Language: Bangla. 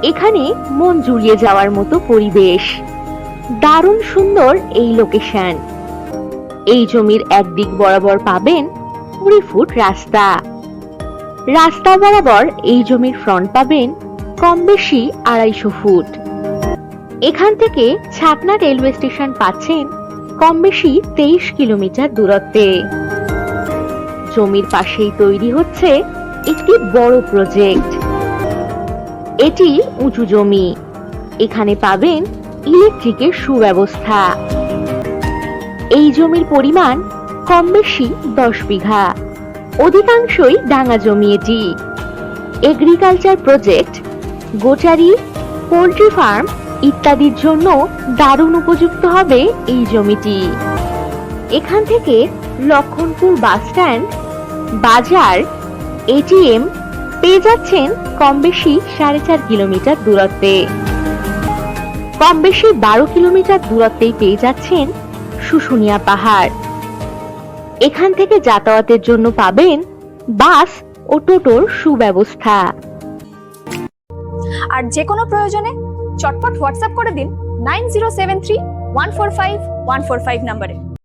এখানে মন জুড়িয়ে যাওয়ার মতো পরিবেশ। দারুণ সুন্দর এই লোকেশন। এই জমির একদিক বরাবর পাবেন 20 ফুট রাস্তা। রাস্তা বরাবর এই জমির ফ্রন্ট পাবেন কম বেশি 250 ফুট। এখান থেকে ছাতনা রেলওয়ে স্টেশন পাচ্ছেন কম বেশি 23 কিলোমিটার দূরত্বে। জমির পাশেই তৈরি হচ্ছে একটি বড় প্রজেক্ট। এটি উঁচু জমি। এখানে পাবেন ইলেকট্রিকের সুব্যবস্থা। এই জমির পরিমাণ কম বেশি 10 বিঘা। অধিকাংশই ডাঙা জমি। এটি এগ্রিকালচার প্রজেক্ট, গোচারি, পোল্ট্রি ফার্ম ইত্যাদির জন্য দারুণ উপযুক্ত হবে এই জমিটি। এখান থেকে লক্ষণপুর বাস স্ট্যান্ড, বাজার, এটিএম পেয়ে যাচ্ছেন কম বেশি 4.5 কিলোমিটার দূরত্বে। কম বেশি 12 কিলোমিটার দূরত্বেই পেয়ে যাচ্ছেন শুশুনিয়া পাহাড়। এখান থেকে যাতায়াতের জন্য পাবেন বাস ও টোটোর সুব্যবস্থা। আর যে কোনো প্রয়োজনে চটপট হোয়াটসঅ্যাপ করে দিন 9073145145 নম্বরে।